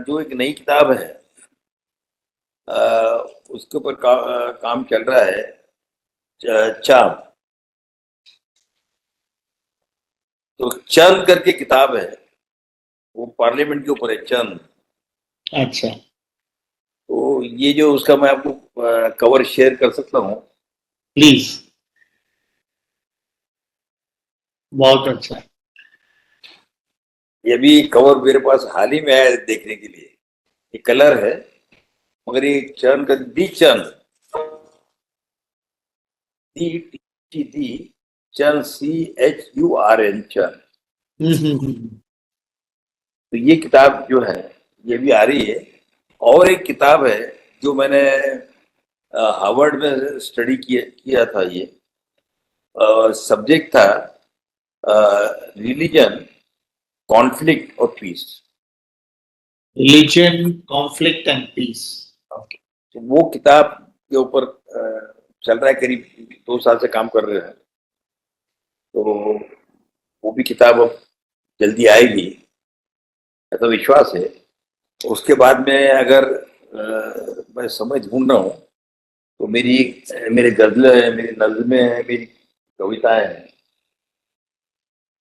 जो एक नई किताब है, उसके ऊपर काम चल रहा है, चाम। तो चंद करके किताब है, वो पार्लियामेंट के ऊपर है, चंद। अच्छा, तो ये जो उसका मैं आपको कवर शेयर कर सकता हूँ, प्लीज। बहुत अच्छा। ये भी कवर मेरे पास हाल ही में आया देखने के लिए। ये कलर है, मगर ये चंद का दी चंद, दी चंद, CHURN चंद। तो ये किताब जो है ये भी आ रही है। और एक किताब है जो मैंने हार्वर्ड में स्टडी किया था, ये सब्जेक्ट था रिलीजन, कॉन्फ्लिक्ट और peace. Religion, conflict and peace. तो वो किताब के ऊपर चल रहा है, करीब 2 साल से काम कर रहे हैं। तो वो भी किताब अब जल्दी आएगी, ऐसा विश्वास है। उसके बाद में अगर मैं समय ढूंढ रहा हूँ, तो मेरे गजलें हैं, मेरी नज़्में हैं, मेरी कविताएं हैं,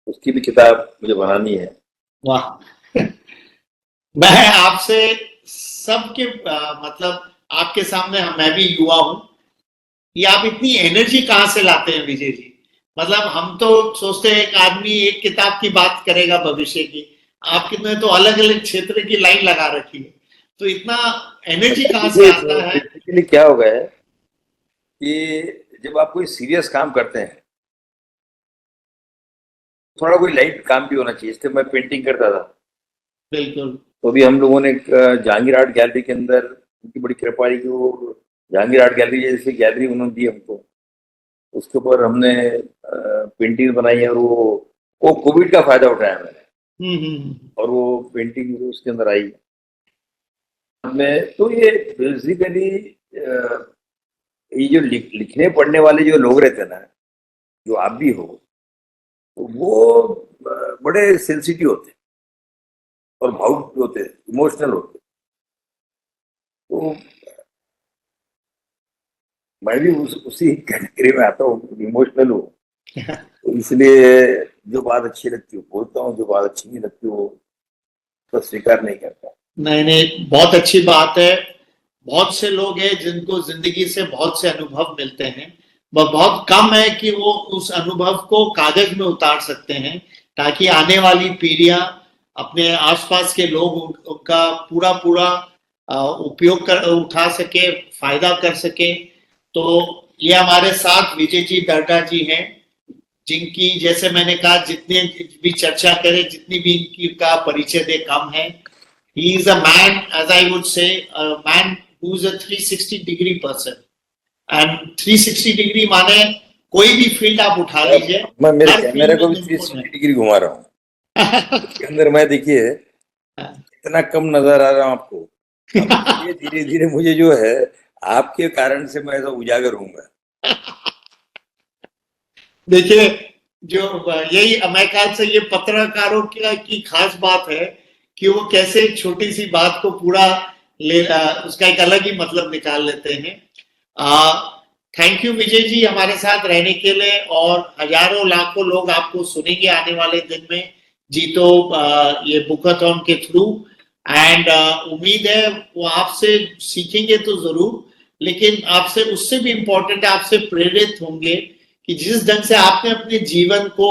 उसकी भी किताब मुझे बनानी है। वाह। मैं आपसे सबके मतलब आपके सामने, मैं भी युवा हूं, ये आप इतनी एनर्जी कहाँ से लाते हैं विजय जी? मतलब हम तो सोचते हैं एक आदमी एक किताब की बात करेगा भविष्य की, आपने तो अलग अलग क्षेत्र की लाइन लगा रखी है, तो इतना एनर्जी कहाँ से आता है? बेसिकली क्या हो गया है कि जब आप कोई सीरियस काम करते हैं, थोड़ा कोई लाइट काम भी होना चाहिए। इसलिए मैं पेंटिंग करता था, बिल्कुल। तो अभी हम लोगों ने जहांगीर आर्ट गैलरी के अंदर, उनकी बड़ी कृपा रही कि वो जहांगीर आर्ट गैलरी जैसी गैलरी उन्होंने दी हमको, उसके ऊपर हमने पेंटिंग बनाई है। और वो कोविड का फायदा उठाया मैंने, और वो पेंटिंग उसके अंदर आई मैं। तो ये बेसिकली ये जो लिखने पढ़ने वाले जो लोग रहते हैं ना, जो आप भी हो, तो वो बड़े सेंसिटिव होते हैं और भावुक होते हैं, इमोशनल होते हैं। तो मैं भी उसी कैटेगरी में आता हूँ, इमोशनल हूँ। तो इसलिए जो बात अच्छी लगती है बोलता हूँ, जो बात अच्छी नहीं लगती वो तो स्वीकार नहीं करता। नहीं नहीं, बहुत अच्छी बात है। बहुत से लोग हैं जिनको जिंदगी से बहुत से अनुभव मिलते हैं, वह बहुत कम है कि वो उस अनुभव को कागज में उतार सकते हैं, ताकि आने वाली पीढ़ियां, अपने आसपास के लोग उनका पूरा पूरा उपयोग कर उठा सके, फायदा कर सके। तो ये हमारे साथ विजय जी दर्डा जी हैं, जिनकी जैसे मैंने कहा जितने भी चर्चा करें, जितनी भी इनकी का परिचय दे कम है। He is a man, as I would say, a man who is a 360 degree person. And 360 degree माने कोई भी फील्ड आप उठा लीजिए, मैं मेरे हर कैमरे फील्ड को में भी निपुण 360 डिग्री घुमा रहा हूँ इसके अंदर। मैं देखिए है। इतना कम नजर आ रहा हूँ आपको। अब धीरे धीरे धीरे मुझे जो है आपके कारण से मैं ऐसा उजागर हूँगा। देखिए, जो यही मैं ख्याल से ये पत्रकारों की खास बात है कि वो कैसे छोटी सी बात को पूरा उसका एक अलग ही मतलब निकाल लेते हैं। थैंक यू विजय जी हमारे साथ रहने के लिए, और हजारों लाखों लोग आपको सुनेंगे आने वाले दिन में जी, तो ये बुकाथॉन के थ्रू। एंड उम्मीद है वो आपसे सीखेंगे तो जरूर, लेकिन आपसे उससे भी इम्पोर्टेंट है, आपसे प्रेरित होंगे कि जिस ढंग से आपने अपने जीवन को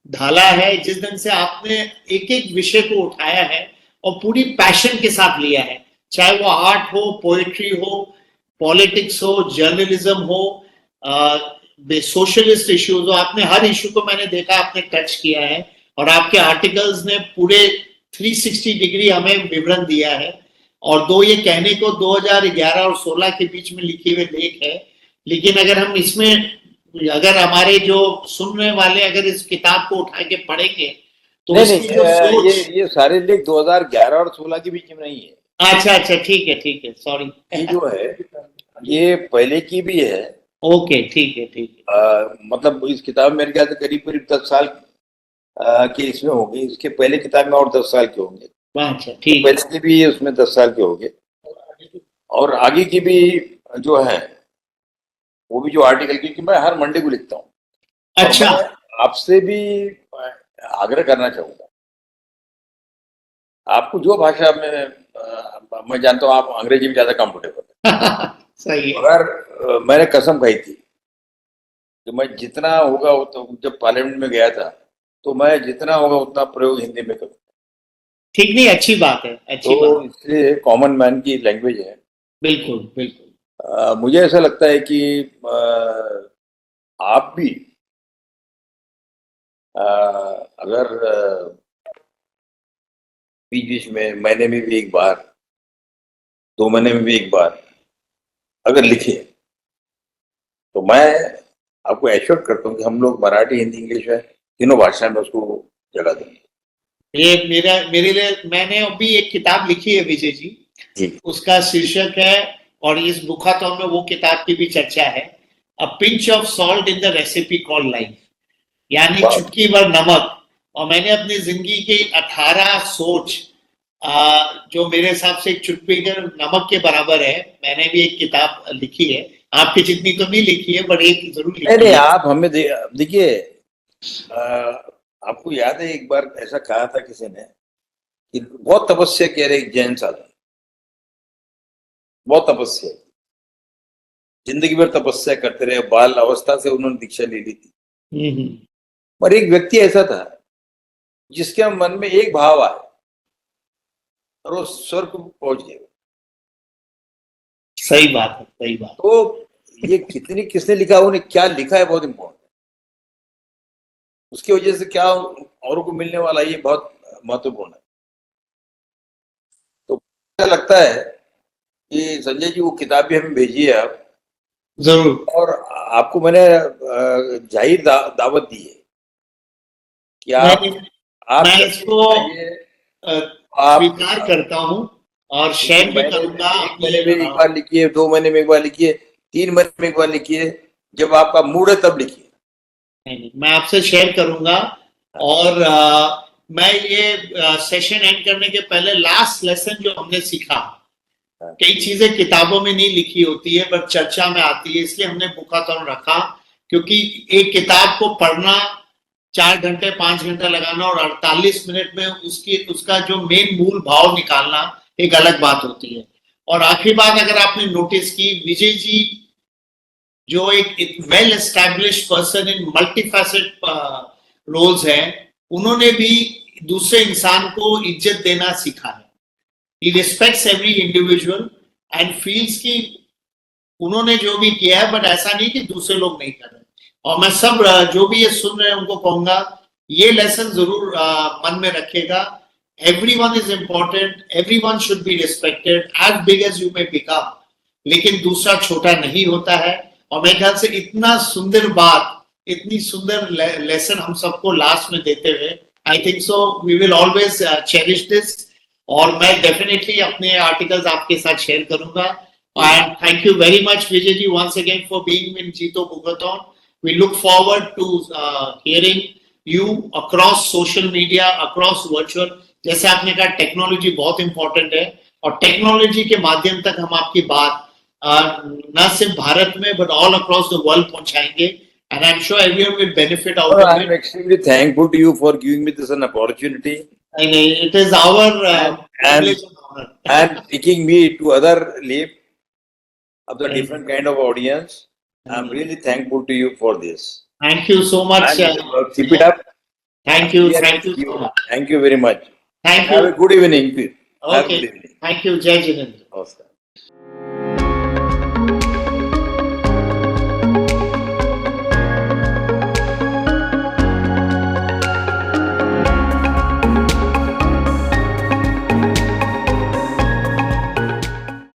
ढाला है, जिस ढंग से आपने एक एक विषय को उठाया है और पूरी पैशन के साथ लिया है, चाहे वो आर्ट हो, पोएट्री हो, पॉलिटिक्स हो, जर्नलिज्म हो, सोशलिस्ट इश्यूज हो, आपने हर इशू को मैंने देखा आपने टच किया है। और आपके आर्टिकल्स ने पूरे 360 डिग्री हमें विवरण दिया है। और दो ये कहने को 2011 और 16 के बीच में लिखे हुए लेख है, लेकिन अगर हम इसमें, अगर हमारे जो सुनने वाले अगर इस किताब को उठा के पढ़ेंगे तो नहीं इसकी नहीं, जो सोच। ये सारे लेख 2011 और 16 के बीच में नहीं है। अच्छा अच्छा, ठीक है, सॉरी। ये जो है ये पहले की भी है। ओके, ठीक है ठीक है। मतलब इस किताब में मेरे ख्याल से करीब करीब 10 साल के इसमें होंगे। इसके पहले किताब में और 10 साल के होंगे। अच्छा, तो ठीक है। पहले के भी उसमें 10 साल के होंगे, और आगे की भी जो है वो भी जो आर्टिकल, क्योंकि मैं हर मंडे को लिखता हूँ। और अच्छा। मैं आपसे भी आग्रह करना चाहूंगा, आपको जो भाषा में मैं जानता हूँ आप अंग्रेजी में ज्यादा कंफर्टेबल है। सही है। मगर मैंने कसम खाई थी कि मैं जितना होगा तो जब पार्लियामेंट में गया था, तो मैं जितना होगा उतना प्रयोग हिंदी में करूँ। ठीक, नहीं अच्छी बात है, अच्छी तो बात। इसलिए कॉमन मैन की लैंग्वेज है। बिल्कुल बिल्कुल। मुझे ऐसा लगता है कि आप भी अगर बीच बीच में, महीने में भी एक बार, 2 महीने में भी एक बार अगर लिखे, तो मैं आपको एश्योर करता हूँ कि हम लोग मराठी, हिंदी, इंग्लिश है, तीनों भाषा में उसको जगह देंगे। ये मेरे लिए, मैंने अभी एक किताब लिखी है विजय जी, जी। उसका शीर्षक है, और इस बुकाथॉन में वो किताब की भी चर्चा है, a pinch of salt in the recipe called life, यानी वाह। चुटकी भर नमक। और मैंने अपनी जिंदगी के 18 सोच, जो मेरे हिसाब से एक चुटकी भर नमक के बराबर है, मैंने भी एक किताब लिखी है। आपकी जितनी तो नहीं लिखी है, पर एक जरूर नहीं लिखी नहीं, है। आप हमें देखिए, आपको याद है एक बार ऐसा कहा था किसी ने कि बहुत तपस्या किया एक जैन साधु, बहुत तपस्या, जिंदगी भर तपस्या करते रहे, बाल अवस्था से उन्होंने दीक्षा ले ली थी। हम्म, पर एक व्यक्ति ऐसा था जिसके मन में एक भाव आया और वो स्वर्ग को पहुंच गया। सही बात है, सही बात। तो ये किसने लिखा, उन्हें क्या लिखा है, बहुत इम्पोर्टेंट। उसकी वजह से क्या औरों को मिलने वाला, ये बहुत महत्वपूर्ण है। तो क्या लगता है कि संजय जी वो किताब भी हमें भेजिए आप। जरूर। और आपको मैंने जाहिर दावत दी है कि आप मैं इसको आप स्वीकार करता हूँ और शेयर भी करूंगा। 1 महीने में एक बार लिखिए, 2 महीने में एक बार लिखिए, 3 महीने में एक बार लिखिए, जब आपका मूड है तब लिखिए। नहीं, मैं आपसे शेयर करूंगा। और मैं ये सेशन एंड करने के पहले लास्ट लेसन जो हमने सीखा, कई चीजें किताबों में नहीं लिखी होती है बट चर्चा में आती है, इसलिए हमने बुकाथॉन रखा। क्योंकि एक किताब को पढ़ना 4 घंटे 5 घंटा लगाना और 48 मिनट में उसका जो मेन मूल भाव निकालना एक अलग बात होती है। और आखिरी बात अगर आपने नोटिस की, विजय जी जो एक well establish person in multifaceted roles हैं, उन्होंने भी दूसरे इंसान को इज्जत देना सीखा है। He respects every individual and feels कि उन्होंने जो भी किया है, बट ऐसा नहीं कि दूसरे लोग नहीं कर रहे। और मैं सब जो भी ये सुन रहे हैं उनको कहूंगा, ये लेसन जरूर मन में रखेगा। Everyone is important, everyone should be respected, as big as you may become, लेकिन दूसरा छोटा नहीं होता है। और मेरे ख्याल से इतना सुंदर बात, इतनी सुंदर लेसन हम सबको लास्ट में देते हुए, I think so we will always cherish this. और मैं डेफिनेटली अपने आर्टिकल्स आपके साथ शेयर करूंगा। And thank you very much Vijay ji once again for being in जीतो बुकाथॉन। We look forward to hearing you across social media, across virtual। जैसे आपने कहा टेक्नोलॉजी बहुत इंपॉर्टेंट है और टेक्नोलॉजी के माध्यम तक हम आपकी बात न सिर्फ भारत में but all across the world पहुंचाएंगे। And I'm sure everyone will benefit out of it. I'm extremely thankful to you for giving me this an opportunity. And it is our privilege and honor. And taking me to other leap of the different kind of audience. I'm really thankful to you for this. Thank you so much. Keep it up. Thank you. Thank you so much. Thank you very much. Thank you. Have a good evening. Okay. Thank you. Jai Jinendra. Namaskar.